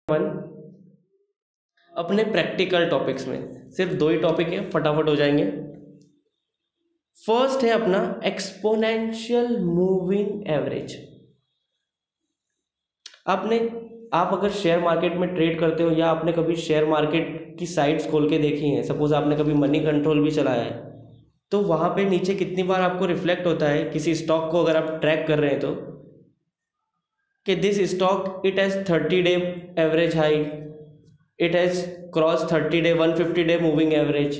One अपने practical topics में सिर्फ दो ही टॉपिक है, फटाफट हो जाएंगे। फर्स्ट है अपना एक्सपोनेंशियल मूविंग एवरेज। आप अगर शेयर मार्केट में ट्रेड करते हो या आपने कभी शेयर मार्केट की साइट्स खोल के देखी हैं, सपोज आपने कभी मनी कंट्रोल भी चलाया है, तो वहाँ पे नीचे कितनी बार आपको रिफ्लेक्ट होता है किसी स्टॉक को अगर आप ट्रैक कर रहे हैं तो कि this stock it has 30 day average high, it has cross 30 day 150 day moving average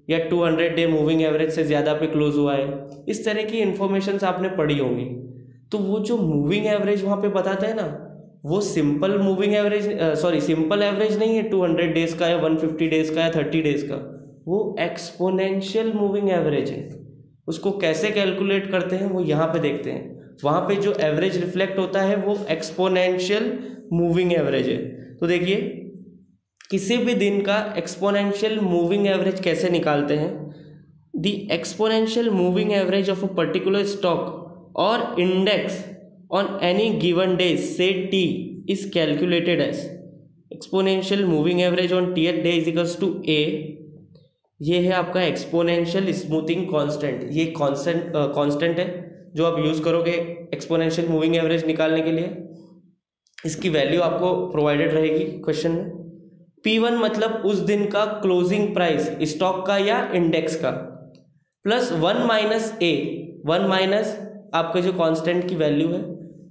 या 200 डे मूविंग एवरेज से ज़्यादा पे क्लोज हुआ है। इस तरह की इन्फॉर्मेशन आपने पढ़ी होंगी। तो वो जो मूविंग एवरेज वहाँ पे बताता है ना, वो simple moving average simple average नहीं है 200 डेज का या 150 डेज का या 30 डेज का, वो एक्सपोनेंशियल मूविंग एवरेज है। उसको कैसे कैलकुलेट करते हैं वो यहाँ पे देखते हैं। वहाँ पे जो एवरेज रिफ्लेक्ट होता है वो एक्सपोनेंशियल मूविंग एवरेज है। तो देखिए किसी भी दिन का एक्सपोनेंशियल मूविंग एवरेज कैसे निकालते हैं। The exponential moving average of a particular stock और index on any given day से T is calculated as exponential moving average on T day is equals to A. ये है आपका एक्सपोनेंशियल स्मूथिंग कांस्टेंट। ये constant है जो आप use करोगे एक्सपोनेंशियल मूविंग एवरेज निकालने के लिए। इसकी वैल्यू आपको प्रोवाइडेड रहेगी क्वेश्चन में। P1 मतलब उस दिन का क्लोजिंग प्राइस स्टॉक का या इंडेक्स का, प्लस 1 माइनस ए, 1 माइनस आपका जो कांस्टेंट की वैल्यू है,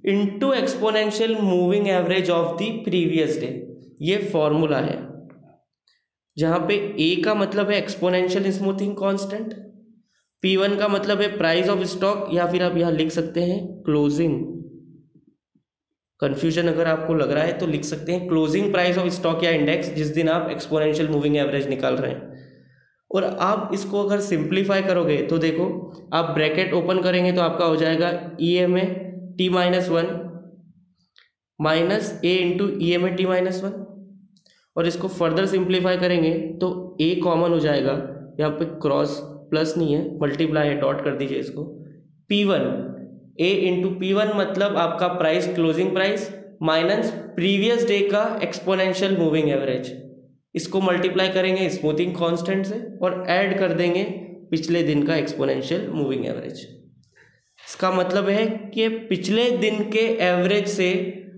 into exponential moving average of the previous day. ये फॉर्मूला है जहाँ पे ए का मतलब है एक्सपोनेंशियल स्मूथिंग कांस्टेंट, P1 का मतलब है प्राइस ऑफ स्टॉक, या फिर आप यहाँ लिख सकते हैं क्लोजिंग। कंफ्यूजन अगर आपको लग रहा है तो लिख सकते हैं क्लोजिंग प्राइस ऑफ स्टॉक या इंडेक्स जिस दिन आप एक्सपोनेंशियल मूविंग एवरेज निकाल रहे हैं। और आप इसको अगर सिंप्लीफाई करोगे तो देखो, आप ब्रैकेट ओपन करेंगे तो आपका हो जाएगा E M A T minus one minus A into E M A T minus one. और इसको फर्दर सिंप्लीफाई करेंगे तो ए कॉमन हो जाएगा, यहाँ पे क्रॉस प्लस नहीं है, मल्टीप्लाई है, डॉट कर दीजिए इसको। P1 ए इंटू P1 मतलब आपका price closing price minus previous day का एक्सपोनेंशियल मूविंग एवरेज। इसको मल्टीप्लाई करेंगे स्मूथिंग कांस्टेंट से और ऐड कर देंगे पिछले दिन का एक्सपोनेंशियल मूविंग एवरेज। इसका मतलब है कि पिछले दिन के एवरेज से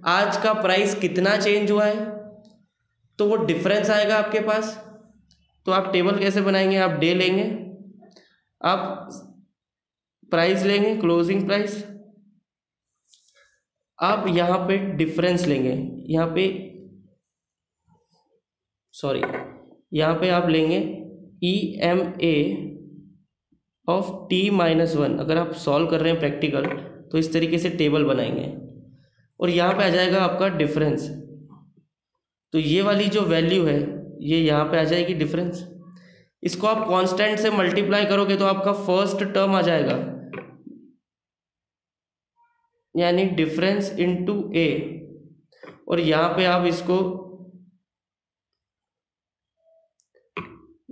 आज का प्राइस कितना चेंज हुआ है, तो वो डिफरेंस आएगा आपके पास। तो आप टेबल कैसे बनाएंगे, आप डे लेंगे, आप प्राइस लेंगे क्लोजिंग प्राइस, आप यहाँ पे डिफरेंस लेंगे, यहाँ पे आप लेंगे E M A of T minus one. अगर आप सॉल्व कर रहे हैं प्रैक्टिकल तो इस तरीके से टेबल बनाएंगे और यहाँ पे आ जाएगा आपका डिफरेंस। तो ये वाली जो वैल्यू है ये यहाँ पे आ जाएगी डिफरेंस। इसको आप कांस्टेंट से मल्टीप्लाई करोगे तो आपका फर्स्ट टर्म आ जाएगा, यानी डिफरेंस इनटू ए। और यहाँ पे आप इसको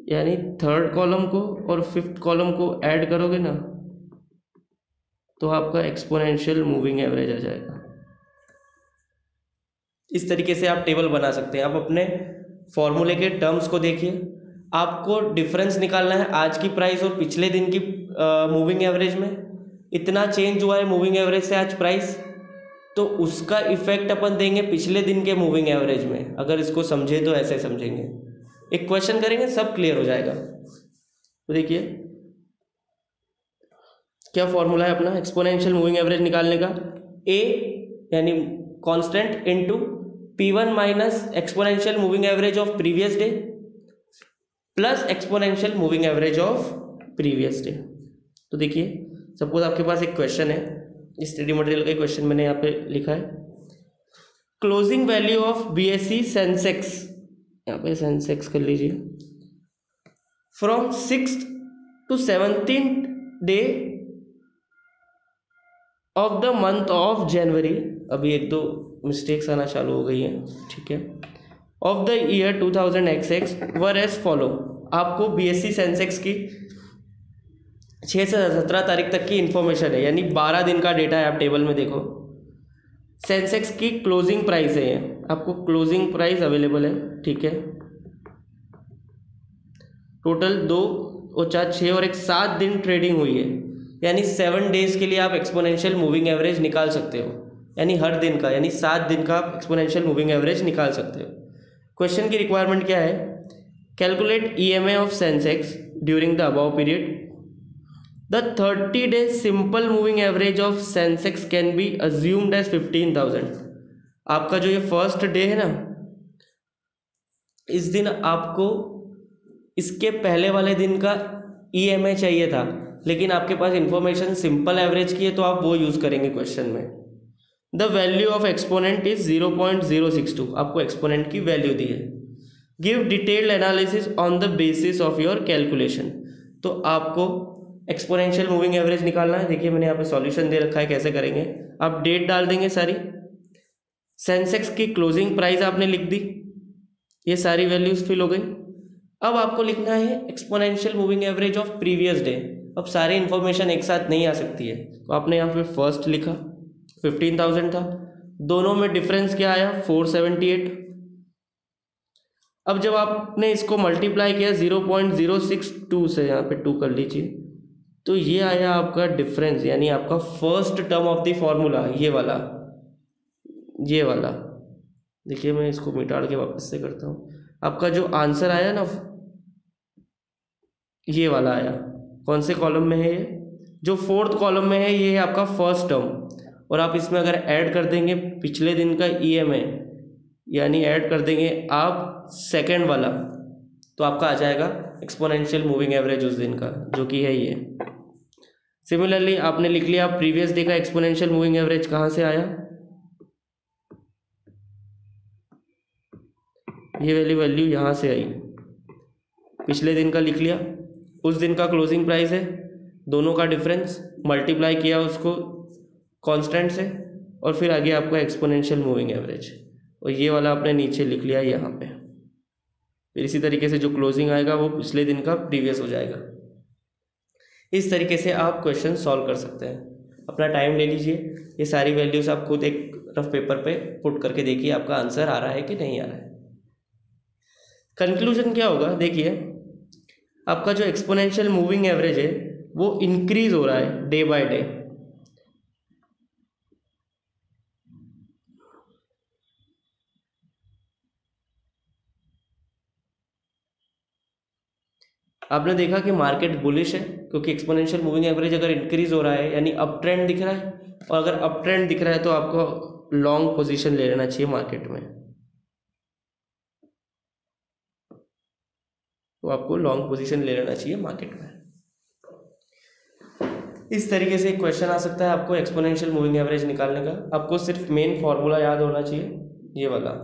यानी थर्ड कॉलम को और फिफ्थ कॉलम को ऐड करोगे ना तो आपका एक्सपोनेंशियल मूविंग एवरेज आ जाएगा। इस तरीके से आप टेबल बना सकते हैं। आप अपने फॉर्मूले के टर्म्स को देखिए, आपको डिफरेंस निकालना है आज की प्राइस और पिछले दिन की मूविंग एवरेज में। इतना चेंज हुआ है मूविंग एवरेज से आज प्राइस, तो उसका इफेक्ट अपन देंगे पिछले दिन के मूविंग एवरेज में। अगर इसको समझे तो ऐसे समझेंगे, एक क्वेश्चन करेंगे सब क्लियर हो जाएगा। तो देखिए क्या फॉर्मूला है अपना एक्सपोनेंशियल मूविंग एवरेज निकालने का, ए यानी constant into P1 minus exponential moving average of previous debt plus exponential moving average of previous day. तो देखिए सपोज आपके पास एक क्वेश्चन है, स्टडी मटेरियल का क्वेश्चन मैंने यहाँ पे लिखा है, closing value of BSE Sensex, यहाँ पे सेंसेक्स कर लीजिए, from 6th to 17th day of the month of January. अभी एक दो मिस्टेक्स आना चालू हो गई हैं, ठीक है, of the year 2000XX were as follow. आपको BSE सेंसेक्स की 6 से 17 तारीख तक की इन्फॉर्मेशन है, यानी 12 दिन का डेटा है। आप टेबल में देखो सेंसेक्स की क्लोजिंग प्राइस है, आपको क्लोजिंग प्राइस अवेलेबल है, ठीक है। टोटल 2 और 4 6 और 7 दिन ट्रेडिंग हुई है, यानी 7 डेज के लिए आप एक्सपोनेंशियल मूविंग एवरेज निकाल सकते हो, यानी हर दिन का, यानी 7 दिन का आप एक्सपोनेंशियल मूविंग एवरेज निकाल सकते हो। क्वेश्चन की रिक्वायरमेंट क्या है? Calculate EMA of Sensex during the above period. The 30-day simple moving average of Sensex can be assumed as 15,000। आपका जो ये फर्स्ट डे है ना, इस दिन आपको इसके पहले वाले दिन का EMA चाहिए था, लेकिन आपके पास इंफॉर्मेशन सिंपल एवरेज की है तो आप वो यूज़ करेंगे क्वेश्चन में। The value of exponent is 0.062, आपको एक्सपोनेंट की वैल्यू दी है। Give detailed analysis on the basis of your calculation. तो आपको एक्सपोनेंशियल मूविंग एवरेज निकालना है। देखिए मैंने यहाँ पे सॉल्यूशन दे रखा है, कैसे करेंगे। आप डेट डाल देंगे सारी, सेंसेक्स की क्लोजिंग प्राइस आपने लिख दी, ये सारी वैल्यूज फिल हो गई। अब आपको लिखना है exponential moving average of previous day. अब सारी इन्फॉर्मेशन एक साथ नहीं आ सकती है, तो आपने यहाँ पे फर्स्ट लिखा 15,000 था, दोनों में डिफरेंस क्या आया 478। अब जब आपने इसको मल्टीप्लाई किया 0.062 से, यहाँ पे 2 कर लीजिए, तो ये आया आपका डिफरेंस, यानी आपका first term of the formula, ये वाला। देखिए मैं इसको मिटा के वापस से करता हूँ। आपका जो आंसर आया ना, ये वाला आया। कौन से कॉलम में है ये? जो 4th कॉलम में है, ये है आपका फर्स्ट टर्म। और आप इसमें अगर ऐड कर देंगे पिछले दिन का EMA, यानी ऐड कर देंगे आप सेकंड वाला, तो आपका आ जाएगा एक्सपोनेंशियल मूविंग एवरेज उस दिन का, जो कि है ये। सिमिलरली आपने लिख लिया प्रीवियस डे का एक्सपोनेंशियल मूविंग एवरेज कहाँ से आया, ये वैल्यू यहाँ से आई। पिछले दिन का लिख लिया, उस दिन का क्लोजिंग प्राइस है, दोनों का डिफरेंस मल्टीप्लाई किया उसको कांस्टेंट से, और फिर आगे आपका एक्सपोनेंशियल मूविंग एवरेज, और ये वाला आपने नीचे लिख लिया यहाँ पे। फिर इसी तरीके से जो क्लोजिंग आएगा वो पिछले दिन का प्रीवियस हो जाएगा। इस तरीके से आप क्वेश्चन सॉल्व कर सकते हैं। अपना टाइम ले लीजिए, ये सारी वैल्यूज आप खुद एक रफ पेपर पे पुट करके देखिए आपका आंसर आ रहा है कि नहीं आ रहा है। कंक्लूजन क्या होगा, देखिए आपका जो एक्सपोनेंशियल मूविंग एवरेज है वो इंक्रीज हो रहा है डे बाय डे। आपने देखा कि मार्केट बुलिश है, क्योंकि एक्सपोनेंशियल मूविंग एवरेज अगर इंक्रीज हो रहा है यानी अप ट्रेंड दिख रहा है, और अगर अप ट्रेंड दिख रहा है तो आपको लॉन्ग पोजीशन ले लेना चाहिए मार्केट में, तो आपको लॉन्ग पोजीशन ले लेना चाहिए मार्केट में। इस तरीके से एक क्वेश्चन आ सकता है आपको एक्सपोनेंशियल मूविंग एवरेज निकालने का। आपको सिर्फ मेन फॉर्मूला याद होना चाहिए, ये वाला।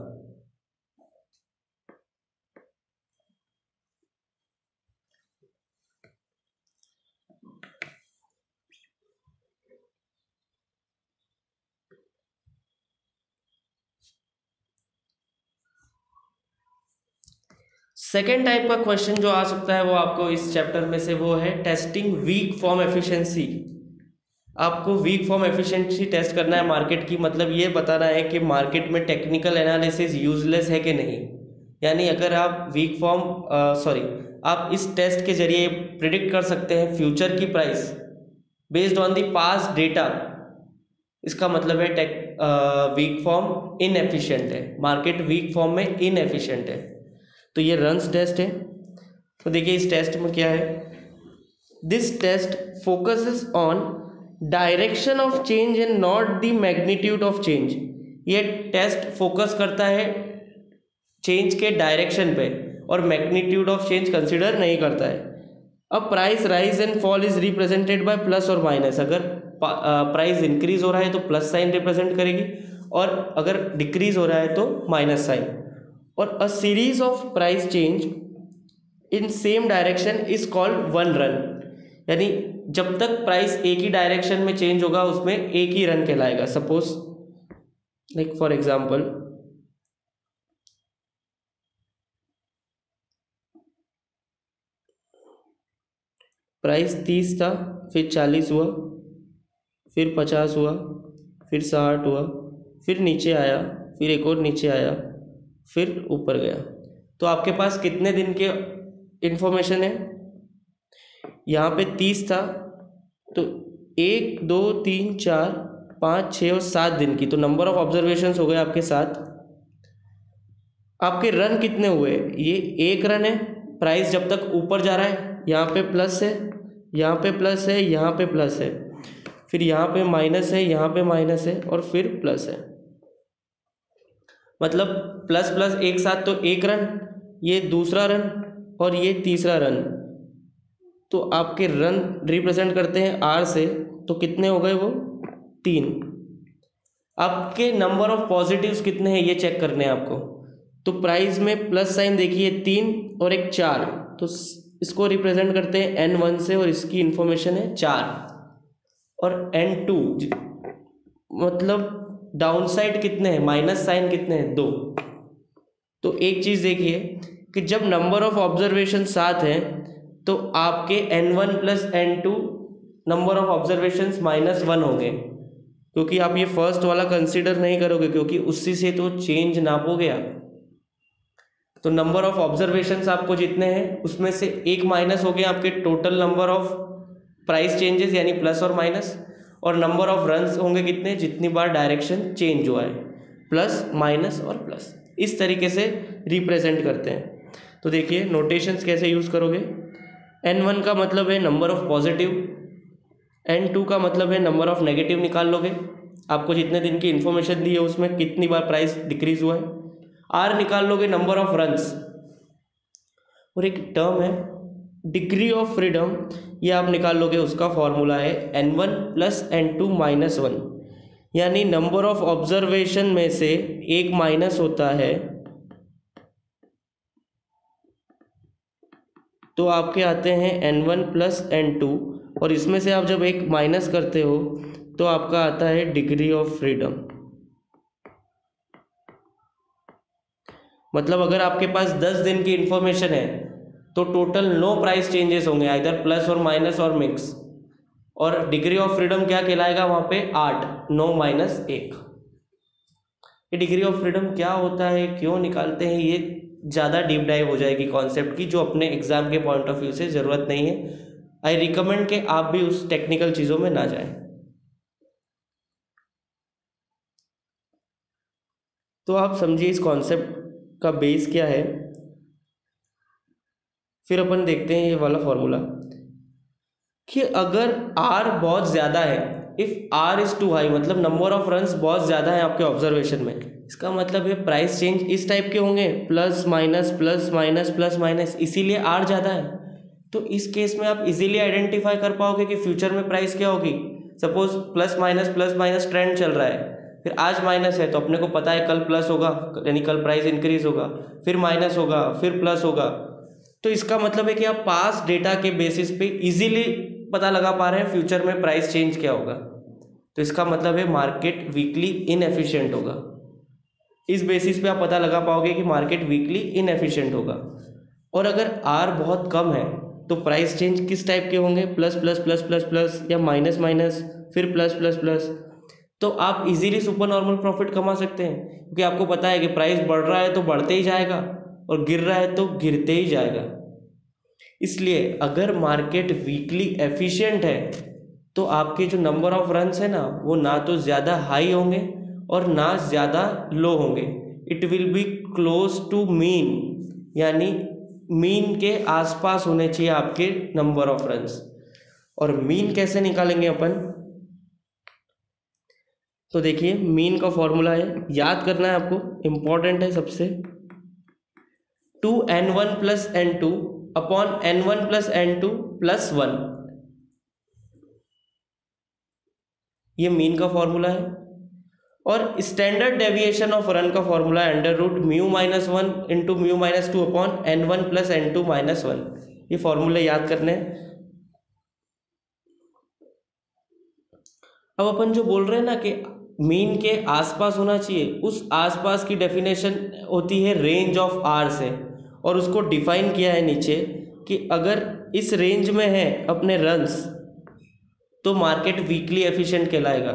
सेकेंड टाइप का क्वेश्चन जो आ सकता है वो आपको इस चैप्टर में से, वो है टेस्टिंग वीक फॉर्म एफिशिएंसी। आपको वीक फॉर्म एफिशिएंसी टेस्ट करना है मार्केट की, मतलब ये बताना है कि मार्केट में टेक्निकल एनालिसिस यूजलेस है कि नहीं। यानी अगर आप वीक फॉर्म आप इस टेस्ट के जरिए प्रिडिक्ट कर सकते हैं फ्यूचर की price based on the past data, इसका मतलब है वीक फॉर्म इनएफिशिएंट है, मार्केट वीक फॉर्म में इनएफिशिएंट है। तो ये रन्स टेस्ट है। तो देखिए इस टेस्ट में क्या है, this test focuses on direction of change and not the magnitude of change. ये टेस्ट फोकस करता है चेंज के डायरेक्शन पे और मैग्नीट्यूड ऑफ चेंज कंसिडर नहीं करता है। अब price rise and fall is represented by plus और माइनस। अगर प्राइस इंक्रीज हो रहा है तो प्लस साइन रिप्रेजेंट करेगी, और अगर डिक्रीज हो रहा है तो माइनस साइन। और a series of price change in same direction is called one run. यानी जब तक प्राइस एक ही डायरेक्शन में चेंज होगा उसमें एक ही रन कहलाएगा। Suppose like for example price 30 था, फिर 40 हुआ, फिर 50 हुआ, फिर 60 हुआ, फिर नीचे आया, फिर एक और नीचे आया, फिर ऊपर गया। तो आपके पास कितने दिन के इन्फॉर्मेशन है? यहाँ पे 30 था, तो 1 2 3 4 5 6 और 7 दिन की, तो नंबर ऑफ ऑब्जर्वेशंस हो गए आपके 7। आपके रन कितने हुए? ये 1 रन है। प्राइस जब तक ऊपर जा रहा है, यहाँ पे प्लस है, यहाँ पे प्लस है, यहाँ पे प्लस है, फिर यहाँ पे माइनस है, यहाँ पे माइनस है, और फिर प्लस है। मतलब प्लस प्लस एक साथ, तो 1 रन, ये दूसरा रन और ये तीसरा रन। तो आपके रन रिप्रेजेंट करते हैं आर से, तो कितने हो गए वो? 3। आपके नंबर ऑफ पॉजिटिव्स कितने हैं ये चेक करने हैं आपको। तो प्राइस में प्लस साइन देखिए 3 और एक 4, तो इसको रिप्रेजेंट करते हैं N1 से, और इसकी इंफॉर्मेशन है 4। और N2 मतलब डाउन साइड कितने हैं? माइनस साइन कितने हैं? 2। तो एक चीज़ देखिए कि जब नंबर ऑफ ऑब्जर्वेशन 7 हैं, तो आपके N1 plus N2 number of observation -1 होंगे, क्योंकि आप ये फर्स्ट वाला कंसिडर नहीं करोगे, क्योंकि उसी से तो चेंज नापोगे आप। तो नंबर ऑफ ऑब्जर्वेशंस आपको जितने हैं उसमें से 1 माइनस हो गया आपके total number of price changes, यानी प्लस और माइनस। और नंबर ऑफ रन्स होंगे कितने? जितनी बार डायरेक्शन चेंज हुआ है, प्लस माइनस और प्लस। इस तरीके से रिप्रेजेंट करते हैं। तो देखिए नोटेशंस कैसे यूज़ करोगे। N1 का मतलब है नंबर ऑफ पॉजिटिव, N2 का मतलब है नंबर ऑफ नेगेटिव निकाल लोगे। आपको जितने दिन की इन्फॉर्मेशन दी है उसमें कितनी बार प्राइस डिक्रीज हुआ है। R निकाल लोगे नंबर ऑफ रन्स। और एक टर्म है डिग्री ऑफ फ्रीडम, ये आप निकाल लोगे, उसका फॉर्मूला है N1 प्लस N2 माइनस 1, यानी नंबर ऑफ ऑब्जर्वेशन में से एक माइनस होता है, तो आपके आते हैं N1 प्लस N2, और इसमें से आप जब एक माइनस करते हो तो आपका आता है डिग्री ऑफ फ्रीडम। मतलब अगर आपके पास 10 दिन की इंफॉर्मेशन है तो टोटल 9 प्राइस चेंजेस होंगे, आइदर प्लस और माइनस और मिक्स। और डिग्री ऑफ फ्रीडम क्या कहलाएगा वहाँ पे? 8, 9 माइनस 1। ये डिग्री ऑफ फ्रीडम क्या होता है, क्यों निकालते हैं, ये ज़्यादा डीप डाइव हो जाएगी कॉन्सेप्ट की, जो अपने एग्जाम के पॉइंट ऑफ व्यू से ज़रूरत नहीं है। आई रिकमेंड कि आप भी उस टेक्निकल चीज़ों में ना जाएं। तो आप समझिए इस कॉन्सेप्ट का बेस क्या है। फिर अपन देखते हैं ये वाला फॉर्मूला कि अगर R बहुत ज़्यादा है, if R is too high, मतलब नंबर ऑफ रन्स बहुत ज़्यादा है आपके ऑब्जर्वेशन में, इसका मतलब है प्राइस चेंज इस टाइप के होंगे, plus minus plus minus plus minus, इसीलिए R ज़्यादा है। तो इस केस में आप इजीली आइडेंटिफाई कर पाओगे कि फ्यूचर में प्राइस क्या होगी। सपोज प्लस माइनस ट्रेंड चल रहा है, फिर आज माइनस है तो अपने को पता है कल प्लस होगा, यानी कल प्राइस इंक्रीज होगा, फिर माइनस होगा, फिर प्लस होगा। तो इसका मतलब है कि आप पास डेटा के बेसिस पे इजीली पता लगा पा रहे हैं फ्यूचर में प्राइस चेंज क्या होगा। तो इसका मतलब है मार्केट वीकली इनएफिशिएंट होगा। इस बेसिस पे आप पता लगा पाओगे कि मार्केट वीकली इनएफिशिएंट होगा। और अगर R बहुत कम है तो प्राइस चेंज किस टाइप के होंगे? Plus plus plus plus plus, या माइनस माइनस फिर प्लस प्लस प्लस। तो आप इजीली सुपर नॉर्मल प्रॉफिट कमा सकते हैं, क्योंकि आपको पता है कि प्राइस बढ़ रहा है तो बढ़ते ही जाएगा और गिर रहा है तो गिरते ही जाएगा। इसलिए अगर मार्केट वीकली एफिशिएंट है तो आपके जो नंबर ऑफ रन्स है ना, वो ना तो ज़्यादा हाई होंगे और ना ज़्यादा लो होंगे। It will be close to mean, यानी मीन के आसपास होने चाहिए आपके नंबर ऑफ रन्स। और मीन कैसे निकालेंगे अपन? तो देखिए मीन का फॉर्मूला है, याद करना है आपको, इंपॉर्टेंट है सबसे, 2n1 plus n2 upon n1 plus n2 plus 1, ये मीन का फॉर्मूला है। और स्टैंडर्ड डेविएशन ऑफ रन का फॉर्मूला है under root mu minus 1 into mu minus 2 upon n1 plus n2 minus 1। ये फॉर्मूले याद करने हैं। अब अपन जो बोल रहे हैं ना कि मीन के आसपास होना चाहिए, उस आसपास की डेफिनेशन होती है रेंज ऑफ R से, और उसको डिफाइन किया है नीचे कि अगर इस रेंज में है अपने रन्स तो मार्केट वीकली एफिशिएंट कहलाएगा।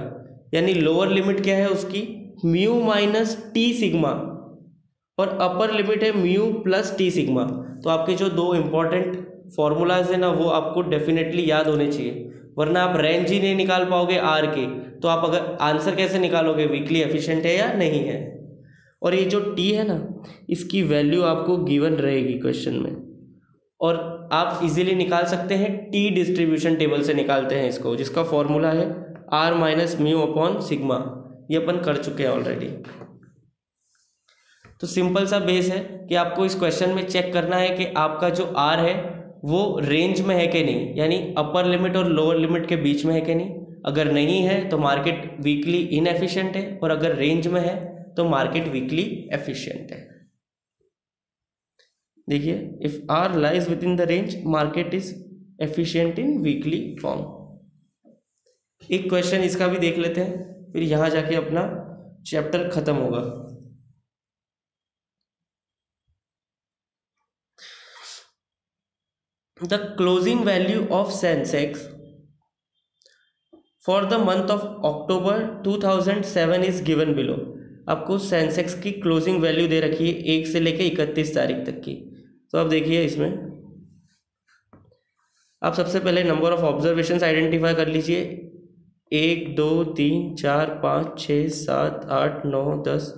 यानी लोअर लिमिट क्या है उसकी? म्यू माइनस टी सिग्मा और अपर लिमिट है म्यू प्लस टी सिग्मा। तो आपके जो दो इंपॉर्टेंट फॉर्मूलाज है ना वो आपको डेफिनेटली याद होने चाहिए, वरना आप रेंज ही नहीं निकाल पाओगे आर के, तो आप अगर आंसर कैसे निकालोगे वीकली एफिशिएंट है या नहीं है। और ये जो टी है ना इसकी वैल्यू आपको गिवन रहेगी क्वेश्चन में, और आप इजीली निकाल सकते हैं टी डिस्ट्रीब्यूशन टेबल से निकालते हैं इसको, जिसका फॉर्मूला है R minus mu upon sigma. ये अपन कर चुके हैं ऑलरेडी। तो सिंपल सा बेस है कि आपको इस क्वेश्चन में चेक करना है कि आपका जो आर है वो रेंज में है कि नहीं, यानी अपर लिमिट और लोअर लिमिट के बीच में है कि नहीं। अगर नहीं है तो मार्केट वीकली इनएफिशिएंट है, और अगर रेंज में है तो मार्केट वीकली एफिशिएंट है। देखिए, if R lies within the range market is efficient in weakly form. एक क्वेश्चन इसका भी देख लेते हैं, फिर यहां जाके अपना चैप्टर खत्म होगा। The closing value of Sensex for the month of October 2007 is given below. आपको सेंसेक्स की क्लोजिंग वैल्यू दे रखी है 1 से लेकर 31 तारीख तक की। तो आप देखिए, इसमें आप सबसे पहले नंबर ऑफ ऑब्जर्वेशंस आइडेंटिफाई कर लीजिए। 1 2 3 4 5 6 7 8 9 10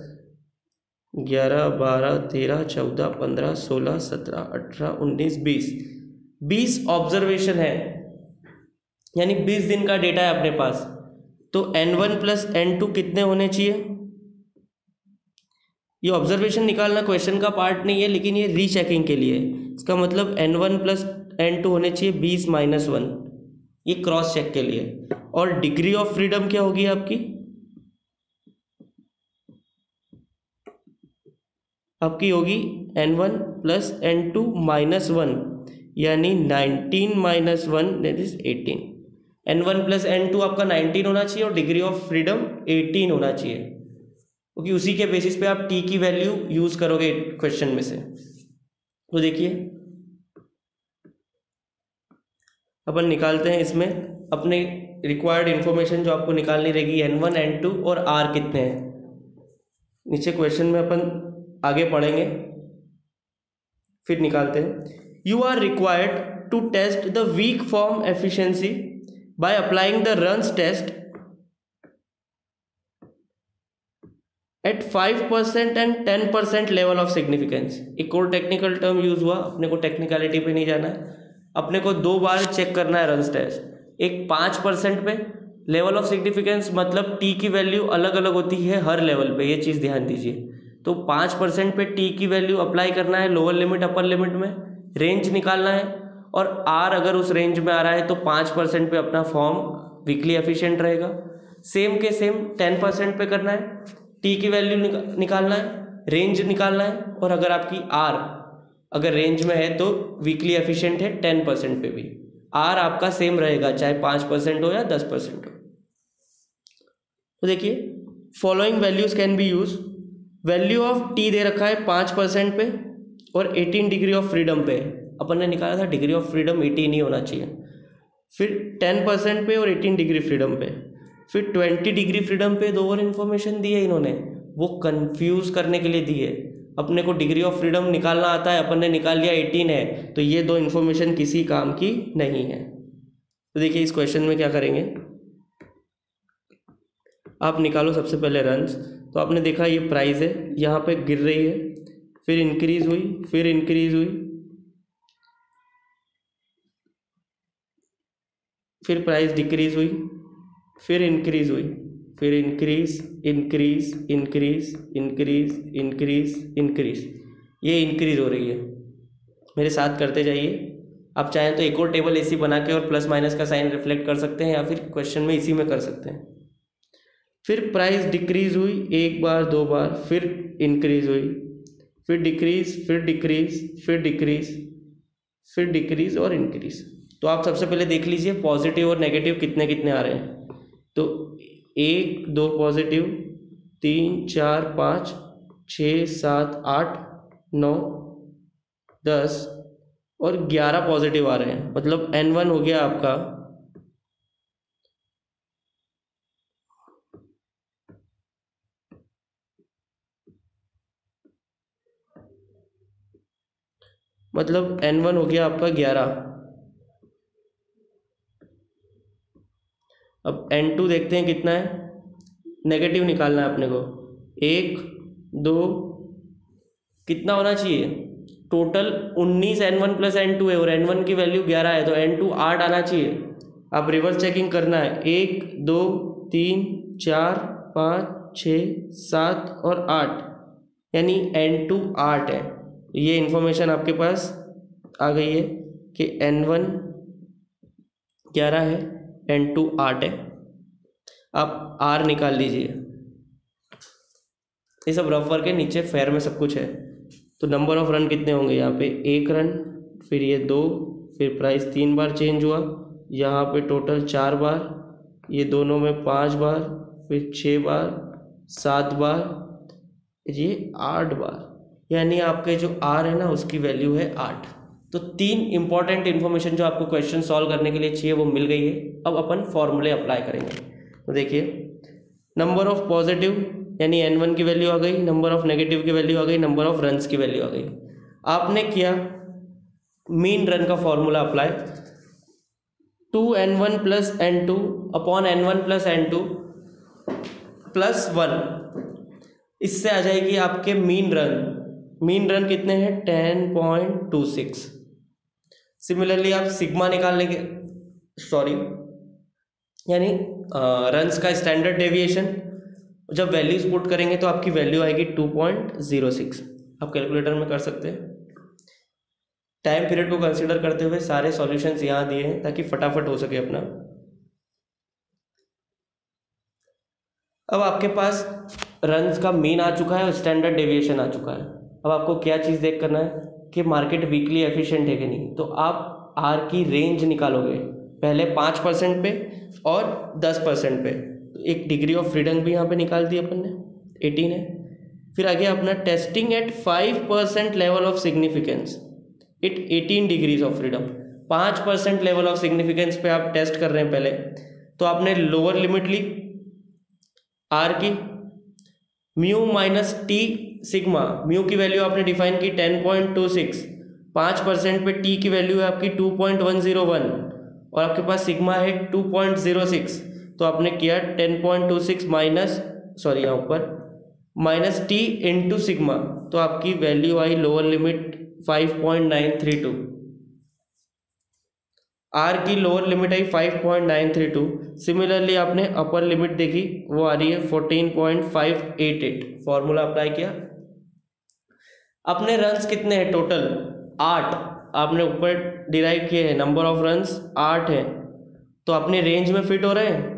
11 12 13 14 15 16 17 18 19 20 ऑब्जर्वेशन है, यानी 20 दिन का डेटा है अपने पास। तो N1 प्लस N2 कितने होने चाहिए। ये ऑब्जर्वेशन निकालना क्वेश्चन का पार्ट नहीं है, लेकिन ये रीचेकिंग के लिए है। इसका मतलब N1 प्लस N2 होने चाहिए 20 माइनस 1, ये क्रॉस चेक के लिए। और डिग्री ऑफ फ्रीडम क्या होगी आपकी, आपकी होगी N1 प्लस N2 माइनस 1, यानी 19 minus 1 that is 18। N1 plus N2 आपका 19 होना चाहिए और डिग्री ऑफ फ्रीडम 18 होना चाहिए, क्योंकि उसी के बेसिस पे आप टी की वैल्यू यूज करोगे क्वेश्चन में से। तो देखिए, अपन निकालते हैं इसमें अपने रिक्वायर्ड इंफॉर्मेशन जो आपको निकालनी रहेगी, N1 N2 और R कितने हैं। नीचे क्वेश्चन में अपन आगे पढ़ेंगे, फिर निकालते हैं। You are required to test the weak form efficiency by applying the runs test at 5% and 10% level of significance. एक और टेक्निकल टर्म यूज हुआ, अपने को टेक्निकलिटी पे नहीं जाना है। अपने को 2 बार चेक करना है रन्स टेस्ट। एक 5% पे लेवल ऑफ सिग्निफिकेंस, मतलब टी की वैल्यू अलग अलग होती है हर लेवल पे, ये चीज़ ध्यान दीजिए। तो 5% पे टी की वैल्यू अप्लाई करना है लोअर लिमिट अपर लिमिट में, रेंज निकालना है, और आर अगर उस रेंज में आ रहा है तो 5% पे अपना फॉर्म वीकली एफिशिएंट रहेगा। सेम के सेम 10% पे करना है, टी की वैल्यू निकालना है, रेंज निकालना है, और अगर आपकी आर अगर रेंज में है तो वीकली एफिशिएंट है 10% पे भी आर आपका सेम रहेगा, चाहे 5% हो या 10% हो। तो देखिए, following values can be use. Value of T दे रखा है 5% पे और 18 डिग्री ऑफ फ्रीडम पे। अपन ने निकाला था डिग्री ऑफ फ्रीडम 18 ही होना चाहिए। फिर 10% पे और 18 डिग्री फ्रीडम पे। फिर 20 डिग्री फ्रीडम पे 2 और इन्फॉर्मेशन दी है इन्होंने, वो कंफ्यूज करने के लिए दी है। अपने को डिग्री ऑफ फ्रीडम निकालना आता है, अपन ने निकाल लिया 18 है, तो ये 2 इन्फॉर्मेशन किसी काम की नहीं है। तो देखिए, इस क्वेश्चन में क्या करेंगे, आप निकालो सबसे पहले रन्स। तो आपने देखा ये प्राइस है, यहाँ पे गिर रही है, फिर इंक्रीज हुई, फिर इंक्रीज हुई, फिर प्राइस डिक्रीज हुई, फिर इंक्रीज हुई, फिर increase increase increase increase increase increase, ये इंक्रीज हो रही है। मेरे साथ करते जाइए। आप चाहें तो एक और टेबल ऐसी बना के और प्लस माइनस का साइन रिफ्लेक्ट कर सकते हैं, या फिर क्वेश्चन में इसी में कर सकते हैं। फिर प्राइस डिक्रीज हुई 1 बार 2 बार, फिर इंक्रीज हुई, फिर डिक्रीज, फिर डिक्रीज, फिर डिक्रीज, फिर डिक्रीज और इंक्रीज। तो आप सबसे पहले देख लीजिए पॉजिटिव और नेगेटिव कितने कितने आ रहे हैं। तो 1 2 पॉजिटिव, 3 4 5 6 7 8 9 10 और 11 पॉजिटिव आ रहे हैं। मतलब N1 हो गया आपका मतलब N1 हो गया आपका 11। अब N2 देखते हैं कितना है, नेगेटिव निकालना है अपने को। 1 2 कितना होना चाहिए, टोटल 19 N1 प्लस N2 है और N1 की वैल्यू 11 है, तो N2 8 आना चाहिए। आप रिवर्स चेकिंग करना है, 1 2 3 4 5 6 7 और 8, यानी N2 8 है। ये इन्फॉर्मेशन आपके पास आ गई है कि N1 11 है, N2 8 है। आप R निकाल लीजिए। ये सब रफ वर्क है, नीचे फेयर में सब कुछ है। तो नंबर ऑफ रन कितने होंगे यहाँ पे, 1 रन, फिर ये 2, फिर प्राइस 3 बार चेंज हुआ, यहाँ पे टोटल 4 बार, ये दोनों में 5 बार, फिर 6 बार, 7 बार, ये 8 बार, यानी आपके जो R है ना उसकी वैल्यू है 8। तो 3 इंपॉर्टेंट इन्फॉर्मेशन जो आपको क्वेश्चन सॉल्व करने के लिए चाहिए वो मिल गई है। अब अपन फॉर्मूले अप्लाई करेंगे। तो देखिए, नंबर ऑफ पॉजिटिव यानी N1 की वैल्यू आ गई, नंबर ऑफ नेगेटिव की वैल्यू आ गई, नंबर ऑफ रन्स की वैल्यू आ गई। आपने किया मीन रन का formula apply, 2N1 plus N2 upon N1 plus N2 plus 1, इससे आ जाएगी आपके मीन रन। मीन रन कितने हैं, 10.26। सिमिलरली आप सिग्मा निकालने के, यानी रन्स का स्टैंडर्ड डेविएशन, जब वैल्यूज पुट करेंगे तो आपकी वैल्यू आएगी 2.06। आप कैलकुलेटर में कर सकते हैं। टाइम पीरियड को कंसीडर करते हुए सारे सॉल्यूशंस यहाँ दिए हैं ताकि फटाफट हो सके अपना। अब आपके पास रन्स का मीन आ चुका है और स्टैंडर्ड डेविएशन आ चुका है। अब आपको क्या चीज़ देख करना है कि मार्केट वीकली एफिशिएंट है कि नहीं। तो आप आर की रेंज निकालोगे, पहले 5% पे और 10% पे। तो एक डिग्री ऑफ फ्रीडम भी यहाँ पे निकाल दी अपन ने, 18 है। फिर आगे अपना testing at 5% level of significance, it 18 degrees of freedom. 5% level of significance पे आप टेस्ट कर रहे हैं पहले। तो आपने लोअर लिमिट ली आर की, mu minus T sigma, mu की वैल्यू आपने डिफाइन की 10.26, 5% पे टी की वैल्यू है आपकी 2.101 और आपके पास सिग्मा है 2.06। तो आपने किया 10.26 यहाँ ऊपर माइनस टी इंटू सिग्मा, तो आपकी वैल्यू आई लोअर लिमिट 5.932। आर की लोअर लिमिट आई 5.932। सिमिलरली आपने अपर लिमिट देखी, वो आ रही है 14.588। फॉर्मूला अप्लाई किया। अपने रन्स कितने हैं टोटल, 8 आपने ऊपर डिराइव किए हैं। नंबर ऑफ रन्स 8 है, तो अपनी रेंज में फिट हो रहे हैं,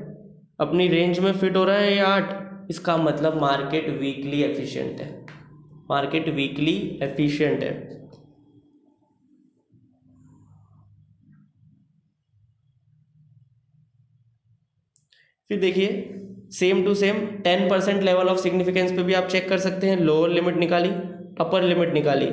अपनी रेंज में फिट हो रहा है ये 8। इसका मतलब मार्केट वीकली एफिशिएंट है, मार्केट वीकली एफिशिएंट है। फिर देखिए same to same 10% level of significance पे भी आप चेक कर सकते हैं। लोअर लिमिट निकाली, अपर लिमिट निकाली।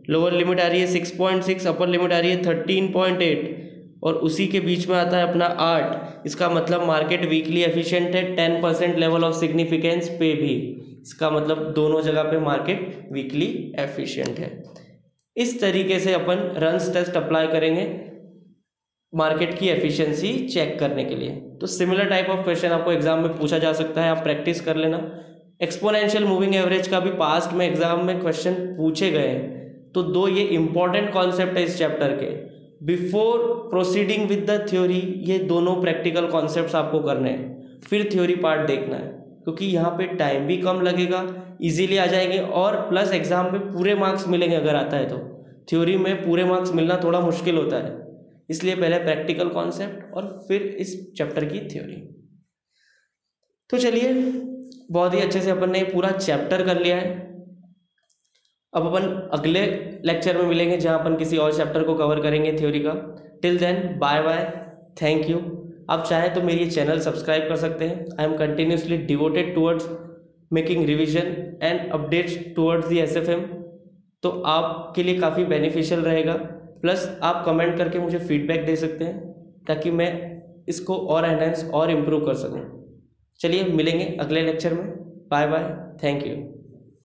लोअर लिमिट आ रही है 6.6, अपर लिमिट आ रही है 13.8 और उसी के बीच में आता है अपना 8। इसका मतलब मार्केट वीकली एफिशिएंट है 10% लेवल ऑफ सिग्निफिकेंस पे भी। इसका मतलब दोनों जगह पे मार्केट वीकली एफिशिएंट है। इस तरीके से अपन रन्स टेस्ट अप्लाई करेंगे मार्केट की एफिशिएंसी चेक करने के लिए। तो सिमिलर टाइप ऑफ क्वेश्चन आपको एग्जाम में पूछा जा सकता है, आप प्रैक्टिस कर लेना। एक्सपोनेंशियल मूविंग एवरेज का भी पास्ट में एग्जाम में क्वेश्चन पूछे गए हैं। तो 2 ये इंपॉर्टेंट कॉन्सेप्ट है इस चैप्टर के। Before proceeding with the theory, ये दोनों प्रैक्टिकल कॉन्सेप्ट्स आपको करने हैं, फिर थ्योरी पार्ट देखना है, क्योंकि यहाँ पे टाइम भी कम लगेगा, इजीली आ जाएंगे और प्लस एग्जाम में पूरे मार्क्स मिलेंगे अगर आता है तो। थ्योरी में पूरे मार्क्स मिलना थोड़ा मुश्किल होता है, इसलिए पहले प्रैक्टिकल कॉन्सेप्ट और फिर इस चैप्टर की थ्योरी। तो चलिए, बहुत ही अच्छे से अपन ने पूरा चैप्टर कर लिया है। अब अपन अगले लेक्चर में मिलेंगे जहां अपन किसी और चैप्टर को कवर करेंगे थ्योरी का। Till then bye bye, thank you. आप चाहें तो मेरी चैनल सब्सक्राइब कर सकते हैं। I am continuously devoted towards making revision and updates towards the SFM, तो आपके लिए काफ़ी बेनिफिशियल रहेगा। प्लस आप कमेंट करके मुझे फीडबैक दे सकते हैं ताकि मैं इसको और एनहांस और इम्प्रूव कर सकूं। चलिए मिलेंगे अगले लेक्चर में। Bye bye, thank you.